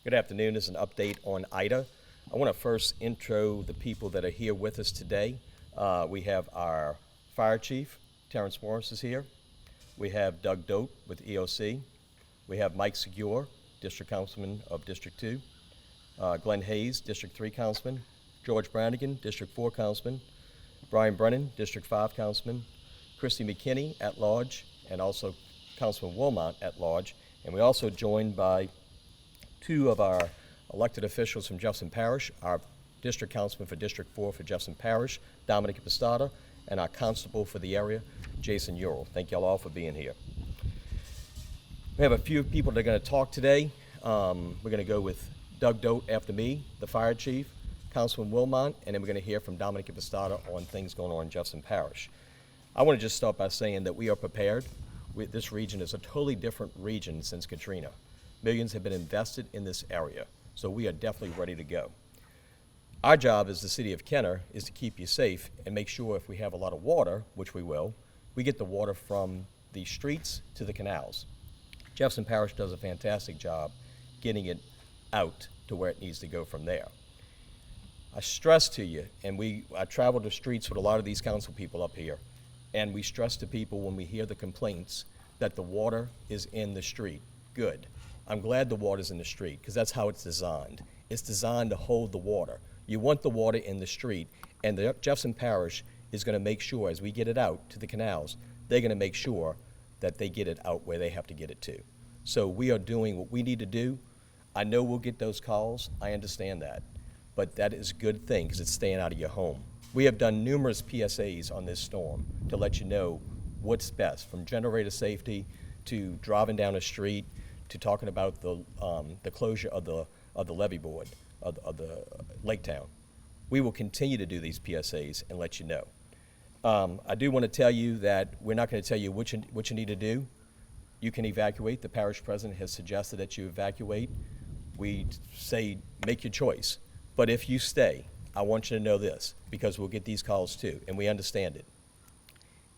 Good afternoon. This is an update on Ida. I want to first intro the people that are here with us today. We have our fire chief, Terrence Morris is here. We have Doug Dope with EOC. We have Mike Segure, District Councilman of District 2. Glenn Hayes, District 3 Councilman. George Brannigan, District 4 Councilman. Brian Brennan, District 5 Councilman. Christy McKinney at large, and also Councilman Wilmot at large. And we're also joined by two of our elected officials from Jefferson Parish, our District Councilman for District 4 for Jefferson Parish, Dominic Impostata, and our Constable for the area, Jason Ural. Thank y'all all for being here. We have a few people that are going to talk today. We're going to go with Doug Dote after me, the fire chief, Councilman Wilmot, and then we're going to hear from Dominic Impostata on things going on in Jefferson Parish. I want to just start by saying that we are prepared. This region is a totally different region since Katrina. Millions have been invested in this area, so we are definitely ready to go. Our job as the city of Kenner is to keep you safe and make sure if we have a lot of water, which we will, we get the water from the streets to the canals. Jefferson Parish does a fantastic job getting it out to where it needs to go from there. I stress to you, and I travel the streets with a lot of these council people up here, and we stress to people when we hear the complaints that the water is in the street. Good. I'm glad the water's in the street because that's how it's designed. It's designed to hold the water. You want the water in the street, and the Jefferson Parish is going to make sure as we get it out to the canals, they're going to make sure that they get it out where they have to get it to. So we are doing what we need to do. I know we'll get those calls. I understand that. But that is a good thing because it's staying out of your home. We have done numerous PSAs on this storm to let you know what's best, from generator safety to driving down the street to talking about the closure of the levee board of the Lake Town. We will continue to do these PSAs and let you know. I do want to tell you that we're not going to tell you what you need to do. You can evacuate. The parish president has suggested that you evacuate. We say make your choice. But if you stay, I want you to know this, because we'll get these calls too, and we understand it.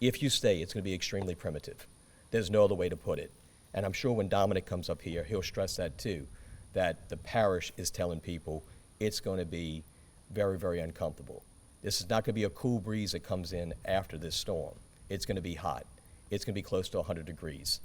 If you stay, it's going to be extremely primitive. There's no other way to put it. And I'm sure when Dominic comes up here, he'll stress that too, that the parish is telling people it's going to be very, very uncomfortable. This is not going to be a cool breeze that comes in after this storm. It's going to be hot. It's going to be close to 100 degrees.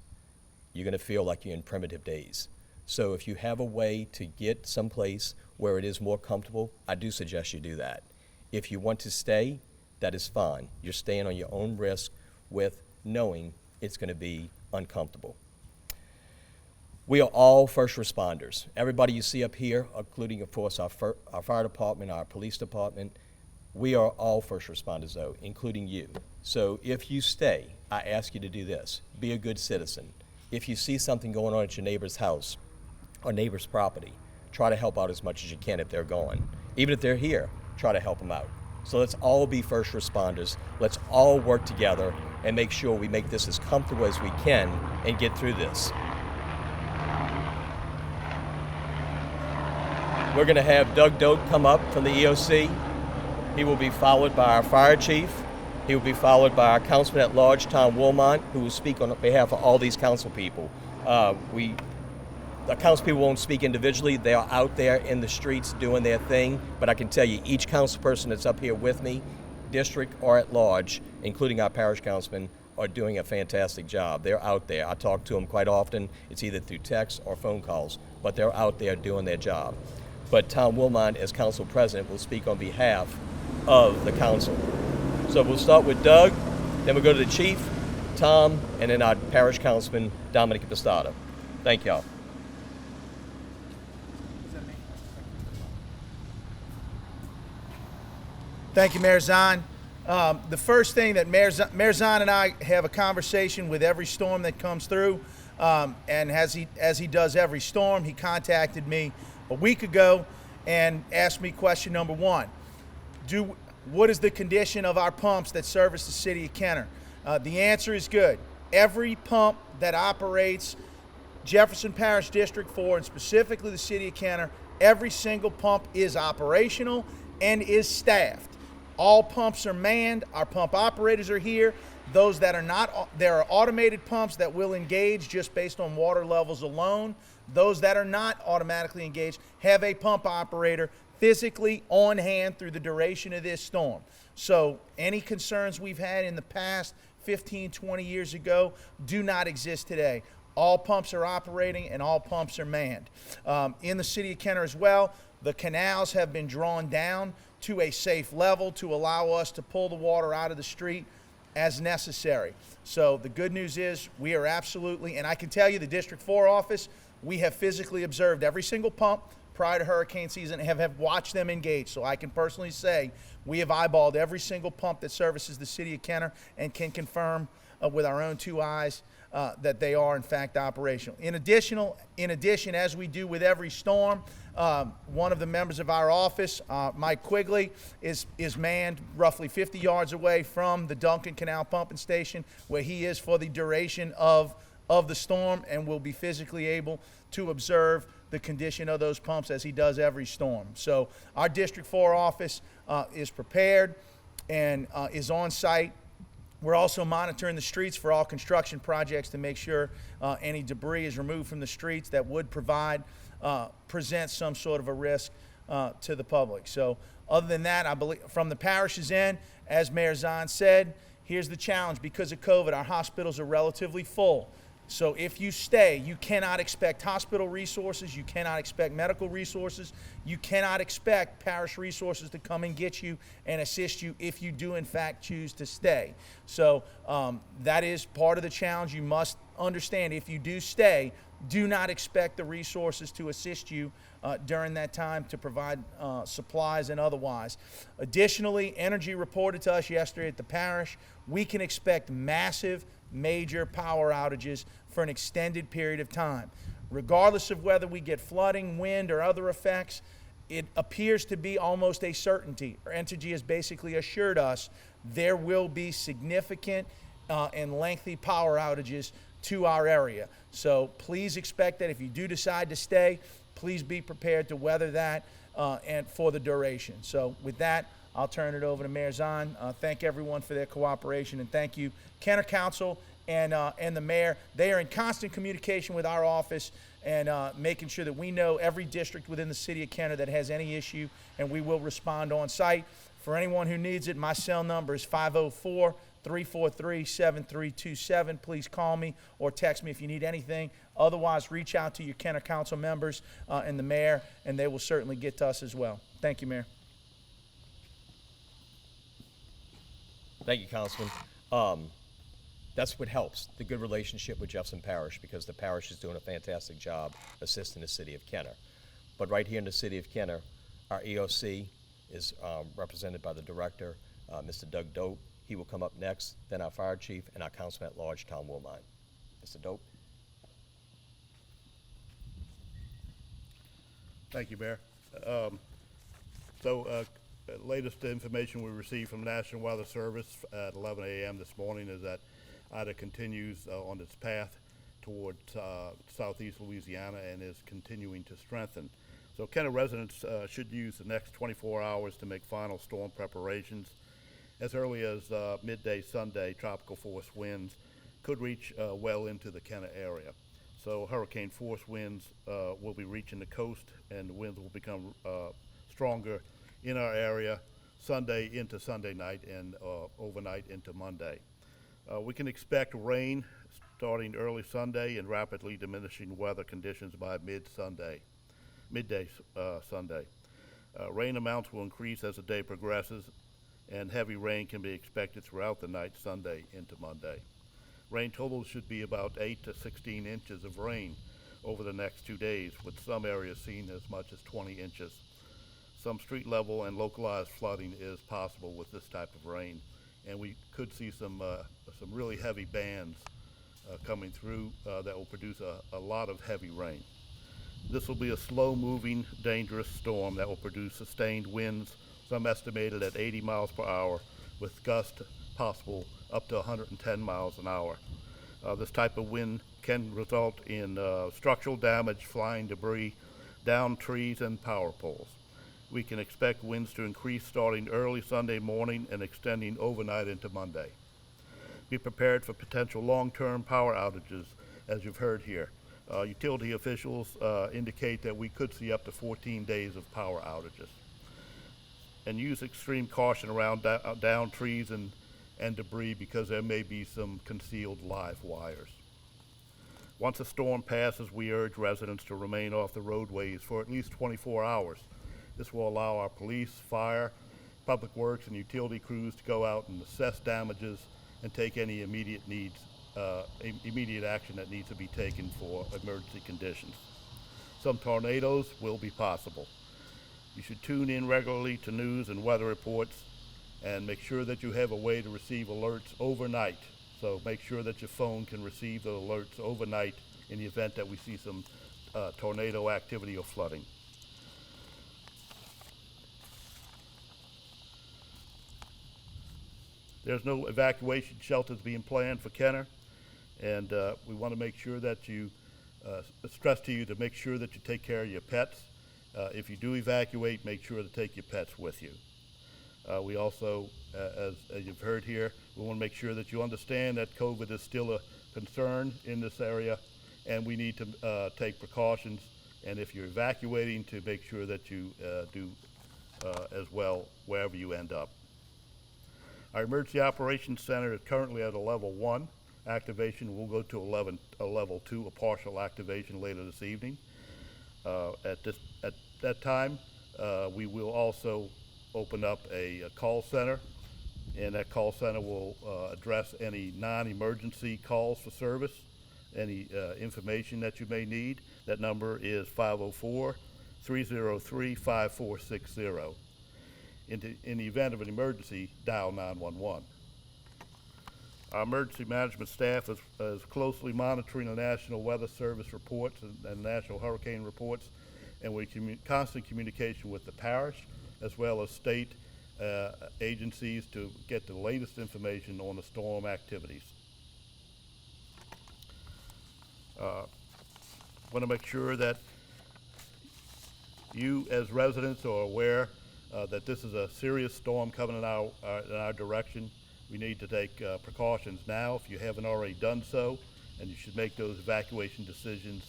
You're going to feel like you're in primitive days. So if you have a way to get someplace where it is more comfortable, I do suggest you do that. If you want to stay, that is fine. You're staying on your own risk with knowing it's going to be uncomfortable. We are all first responders. Everybody you see up here, including, of course, our fire department, our police department, we are all first responders, though, including you. So if you stay, I ask you to do this. Be a good citizen. If you see something going on at your neighbor's house or neighbor's property, try to help out as much as you can if they're gone. Even if they're here, try to help them out. So let's all be first responders. Let's all work together and make sure we make this as comfortable as we can and get through this. We're going to have Doug Dote come up from the EOC. He will be followed by our fire chief. He will be followed by our councilman at large, Tom Wilmot, who will speak on behalf of all these council people. The council people won't speak individually. They are out there in the streets doing their thing. But I can tell you, each council person that's up here with me, district or at large, including our parish councilmen, are doing a fantastic job. They're out there. I talk to them quite often. It's either through text or phone calls, but they're out there doing their job. But Tom Wilmot, as council president, will speak on behalf of the council. So we'll start with Doug, then we'll go to the chief, Tom, and then our parish councilman, Dominic Impostata. Thank y'all. Thank you, Mayor Zahn. The first thing that Mayor Zahn and I have a conversation with every storm that comes through, and as he does every storm, he contacted me a week ago and asked me question number one: what is the condition of our pumps that service the city of Kenner? The answer is good. Every pump that operates Jefferson Parish District 4, and specifically the city of Kenner, every single pump is operational and is staffed. All pumps are manned. Our pump operators are here. Those that are not, there are automated pumps that will engage just based on water levels alone. Those that are not automatically engaged have a pump operator physically on hand through the duration of this storm. So any concerns we've had in the past 15, 20 years ago do not exist today. All pumps are operating and all pumps are manned. In the city of Kenner as well, the canals have been drawn down to a safe level to allow us to pull the water out of the street as necessary. So the good news is we are absolutely, and I can tell you the District 4 office, we have physically observed every single pump prior to hurricane season and have watched them engage. So I can personally say we have eyeballed every single pump that services the city of Kenner and can confirm with our own two eyes that they are in fact operational. In addition, as we do with every storm, one of the members of our office, Mike Quigley, is manned roughly 50 yards away from the Duncan Canal pumping station, where he is for the duration of the storm, and will be physically able to observe the condition of those pumps as he does every storm. So our District 4 office is prepared and is on site. We're also monitoring the streets for all construction projects to make sure any debris is removed from the streets that would present some sort of a risk to the public. So other than that, I believe from the parish's end, as Mayor Zahn said, here's the challenge. Because of COVID, our hospitals are relatively full. So if you stay, you cannot expect hospital resources, you cannot expect medical resources, you cannot expect parish resources to come and get you and assist you if you do in fact choose to stay. So that is part of the challenge. You must understand, if you do stay, do not expect the resources to assist you during that time to provide supplies and otherwise. Additionally, energy reported to us yesterday at the parish, we can expect massive major power outages for an extended period of time. Regardless of whether we get flooding, wind, or other effects, it appears to be almost a certainty. Our Entergy has basically assured us there will be significant and lengthy power outages to our area. So please expect that if you do decide to stay, please be prepared to weather that and for the duration. So with that, I'll turn it over to Mayor Zahn. Thank everyone for their cooperation, and thank you, Kenner Council and the mayor. They are in constant communication with our office and making sure that we know every district within the city of Kenner that has any issue, and we will respond on site. For anyone who needs it, my cell number is 504-343-7327. Please call me or text me if you need anything. Otherwise, reach out to your Kenner Council members and the mayor, and they will certainly get to us as well. Thank you, Mayor. Thank you, Councilman. That's what helps, the good relationship with Jefferson Parish, because the parish is doing a fantastic job assisting the city of Kenner. But right here in the city of Kenner, our EOC is represented by the director, Mr. Doug Dope. He will come up next, then our fire chief and our councilman at large, Tom Woolmine. Mr. Dope. Thank you, Mayor. Latest information we received from National Weather Service at 11 a.m. this morning is that Ida continues on its path toward southeast Louisiana and is continuing to strengthen. So Kenner residents should use the next 24 hours to make final storm preparations. As early as midday Sunday, tropical force winds could reach well into the Kenner area. So hurricane force winds will be reaching the coast, and the winds will become stronger in our area Sunday into Sunday night and overnight into Monday. We can expect rain starting early Sunday and rapidly diminishing weather conditions by midday Sunday. Rain amounts will increase as the day progresses, and heavy rain can be expected throughout the night Sunday into Monday. Rain totals should be about 8 to 16 inches of rain over the next 2 days, with some areas seeing as much as 20 inches. Some street level and localized flooding is possible with this type of rain, and we could see some really heavy bands coming through that will produce a lot of heavy rain. This will be a slow-moving, dangerous storm that will produce sustained winds, some estimated at 80 miles per hour, with gusts possible up to 110 miles an hour. This type of wind can result in structural damage, flying debris, downed trees, and power poles. We can expect winds to increase starting early Sunday morning and extending overnight into Monday. Be prepared for potential long-term power outages, as you've heard here. Utility officials indicate that we could see up to 14 days of power outages. And use extreme caution around down trees and debris because there may be some concealed live wires. Once a storm passes, we urge residents to remain off the roadways for at least 24 hours. This will allow our police, fire, public works, and utility crews to go out and assess damages and take any immediate action that needs to be taken for emergency conditions. Some tornadoes will be possible. You should tune in regularly to news and weather reports and make sure that you have a way to receive alerts overnight. So make sure that your phone can receive the alerts overnight in the event that we see some tornado activity or flooding. There's no evacuation shelters being planned for Kenner, and we want to make sure that you stress to you to make sure that you take care of your pets. If you do evacuate, make sure to take your pets with you. We also, as you've heard here, we want to make sure that you understand that COVID is still a concern in this area, and we need to take precautions. And if you're evacuating, to make sure that you do as well wherever you end up. Our Emergency Operations Center is currently at a level 1 activation. We'll go to a level 2, a partial activation later this evening. At that time, we will also open up a call center, and that call center will address any non-emergency calls for service, any information that you may need. That number is 504-303-5460. In the event of an emergency, dial 911. Our emergency management staff is closely monitoring the National Weather Service reports and National Hurricane reports, and we're in constant communication with the parish as well as state agencies to get the latest information on the storm activities. Want to make sure that you as residents are aware that this is a serious storm coming in our direction. We need to take precautions now if you haven't already done so, and you should make those evacuation decisions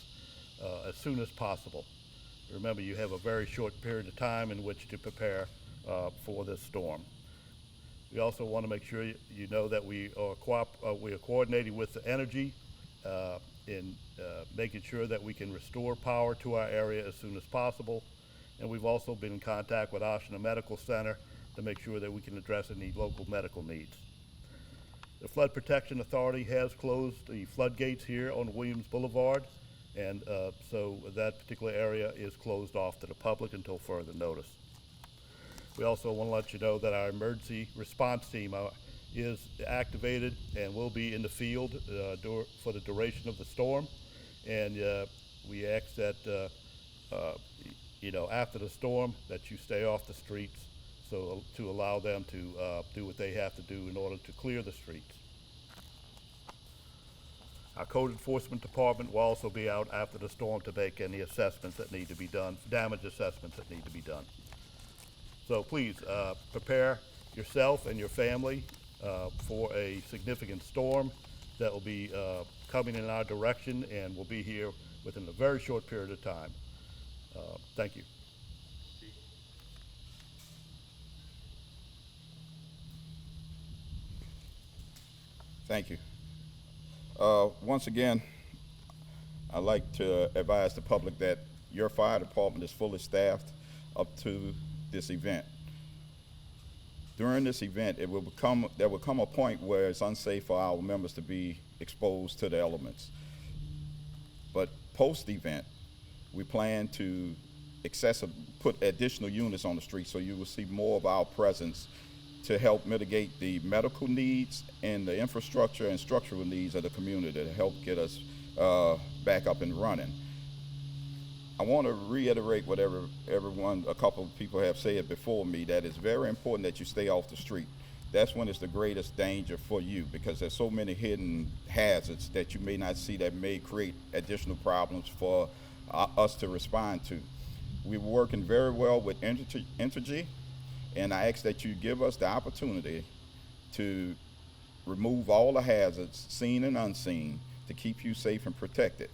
as soon as possible. Remember, you have a very short period of time in which to prepare for this storm. We also want to make sure you know that we are coordinating with the energy in making sure that we can restore power to our area as soon as possible. And we've also been in contact with Oshner Medical Center to make sure that we can address any local medical needs. The Flood Protection Authority has closed the floodgates here on Williams Boulevard, and so that particular area is closed off to the public until further notice. We also want to let you know that our emergency response team is activated and will be in the field for the duration of the storm, and we ask that after the storm that you stay off the streets, so to allow them to do what they have to do in order to clear the streets. Our code enforcement department will also be out after the storm to make any assessments that need to be done, damage assessments that need to be done. So please prepare yourself and your family for a significant storm that will be coming in our direction and will be here within a very short period of time. Thank you. Thank you. Once again, I'd like to advise the public that your fire department is fully staffed up to this event. During this event, there will come a point where it's unsafe for our members to be exposed to the elements. But post-event, we plan to put additional units on the street, so you will see more of our presence to help mitigate the medical needs and the infrastructure and structural needs of the community to help get us back up and running. I want to reiterate what a couple of people have said before me, that it's very important that you stay off the street. That's when it's the greatest danger for you, because there's so many hidden hazards that you may not see that may create additional problems for us to respond to. We're working very well with Entergy, and I ask that you give us the opportunity to remove all the hazards, seen and unseen, to keep you safe and protected.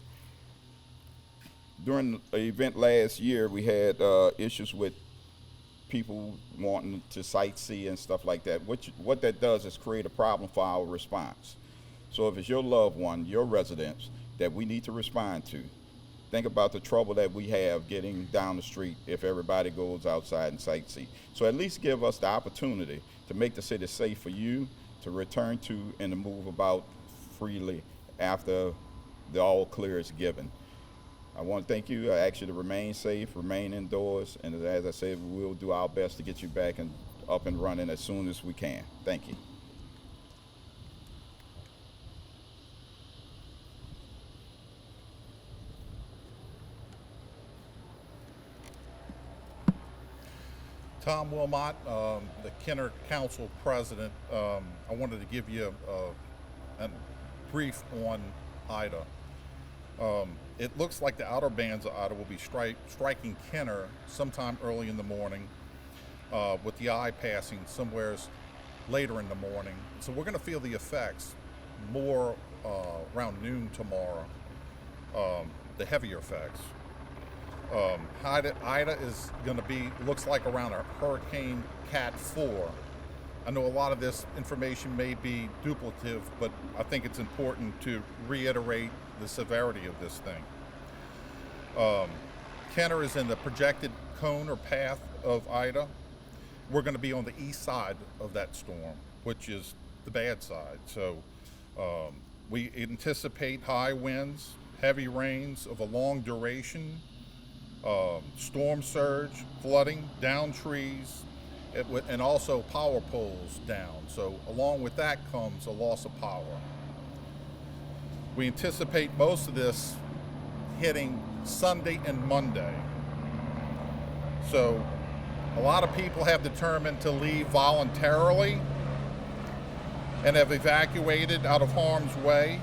During an event last year, we had issues with people wanting to sightsee and stuff like that. What that does is create a problem for our response. So if it's your loved one, your residents that we need to respond to, think about the trouble that we have getting down the street if everybody goes outside and sightsee. So at least give us the opportunity to make the city safe for you to return to and to move about freely after the all clear is given. I want to thank you. I ask you to remain safe, remain indoors, and as I said, we will do our best to get you back and up and running as soon as we can. Thank you. Tom Wilmot, the Kenner Council President. I wanted to give you a brief on Ida. It looks like the outer bands of Ida will be striking Kenner sometime early in the morning, with the eye passing somewheres later in the morning. So we're going to feel the effects more around noon tomorrow, the heavier effects. Ida is going to be, looks like around a Hurricane Cat 4. I know a lot of this information may be duplicative, but I think it's important to reiterate the severity of this thing. Kenner is in the projected cone or path of Ida. We're going to be on the east side of that storm, which is the bad side. So we anticipate high winds, heavy rains of a long duration, storm surge, flooding, down trees, and also power poles down. So along with that comes a loss of power. We anticipate most of this hitting Sunday and Monday. So a lot of people have determined to leave voluntarily and have evacuated out of harm's way,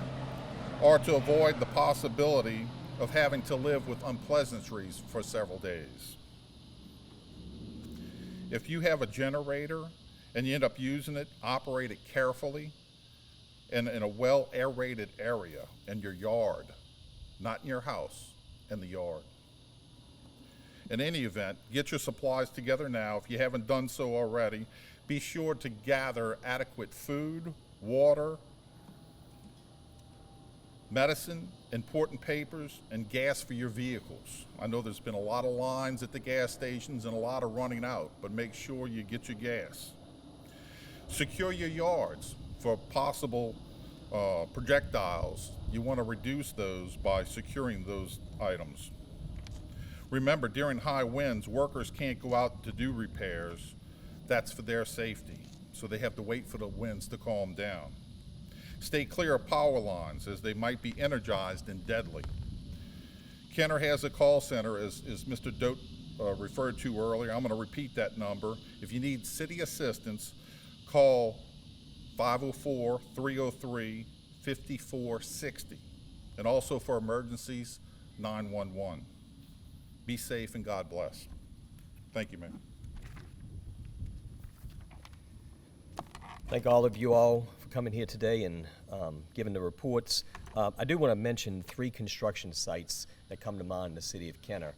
or to avoid the possibility of having to live with unpleasantries for several days. If you have a generator and you end up using it, operate it carefully and in a well aerated area in your yard, not in your house, in the yard. In any event, get your supplies together now. If you haven't done so already, be sure to gather adequate food, water, medicine, important papers, and gas for your vehicles. I know there's been a lot of lines at the gas stations and a lot of running out, but make sure you get your gas. Secure your yards for possible projectiles. You want to reduce those by securing those items. Remember, during high winds, workers can't go out to do repairs. That's for their safety, so they have to wait for the winds to calm down. Stay clear of power lines, as they might be energized and deadly. Kenner has a call center, as Mr. Dote referred to earlier. I'm going to repeat that number. If you need city assistance, call 504-303-5460. And also for emergencies, 911. Be safe and God bless. Thank you, ma'am. Thank all of you all for coming here today and giving the reports. I do want to mention 3 construction sites that come to mind in the city of Kenner.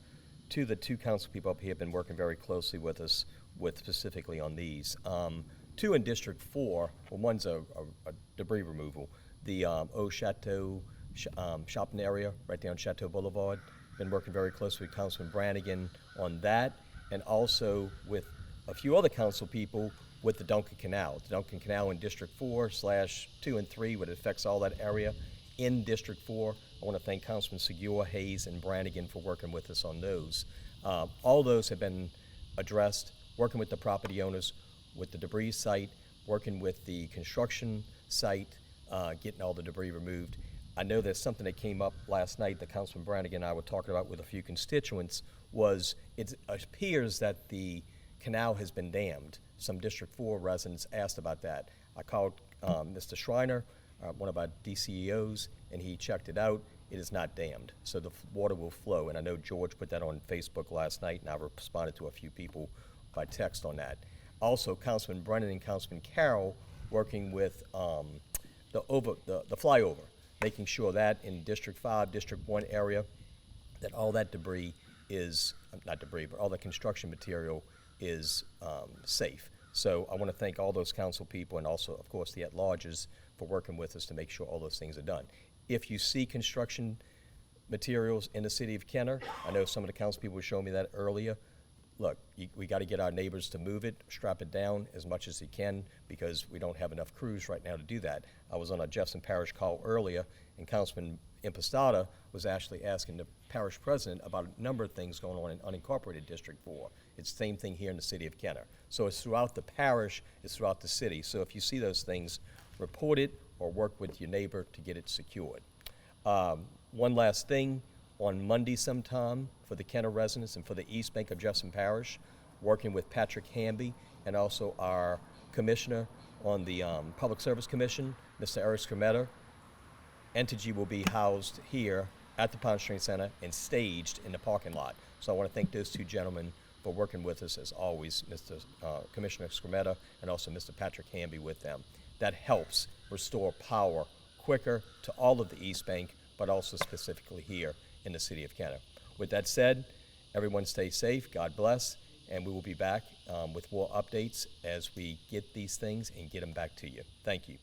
The two council people up here have been working very closely with us specifically on these. 2 in District 4, well, one's a debris removal. The Eau Chateau shopping area right there on Chateau Boulevard. Been working very closely with Councilman Brannigan on that, and also with a few other council people with the Duncan Canal. The Duncan Canal in District 4/2 and 3, what affects all that area in District 4. I want to thank Councilman Segura, Hayes, and Brannigan for working with us on those. All those have been addressed, working with the property owners, with the debris site, working with the construction site, getting all the debris removed. I know there's something that came up last night that Councilman Brannigan and I were talking about with a few constituents, was it appears that the canal has been dammed. Some District 4 residents asked about that. I called Mr. Schreiner, one of our DCEOs, and he checked it out. It is not dammed, so the water will flow. And I know George put that on Facebook last night, and I responded to a few people by text on that. Also, Councilman Brennan and Councilman Carroll working with the flyover, making sure that in District 5, District 1 area, that all that debris is, not debris, but all the construction material is safe. So I want to thank all those council people and also, of course, the at-larges for working with us to make sure all those things are done. If you see construction materials in the city of Kenner, I know some of the council people were showing me that earlier. Look, we got to get our neighbors to move it, strap it down as much as they can, because we don't have enough crews right now to do that. I was on a Jefferson Parish call earlier, and Councilman Impostata was actually asking the parish president about a number of things going on in unincorporated District 4. It's the same thing here in the city of Kenner. So it's throughout the parish, it's throughout the city. So if you see those things, report it or work with your neighbor to get it secured. One last thing, on Monday sometime for the Kenner residents and for the East Bank of Jefferson Parish, working with Patrick Hamby and also our commissioner on the Public Service Commission, Mr. Eric Skrmeta. Entergy will be housed here at the Poundstring Center and staged in the parking lot. So I want to thank those two gentlemen for working with us as always, Mr. Commissioner Skrmeta and also Mr. Patrick Hamby with them. That helps restore power quicker to all of the East Bank, but also specifically here in the city of Kenner. With that said, everyone stay safe, God bless, and we will be back with more updates as we get these things and get them back to you. Thank you.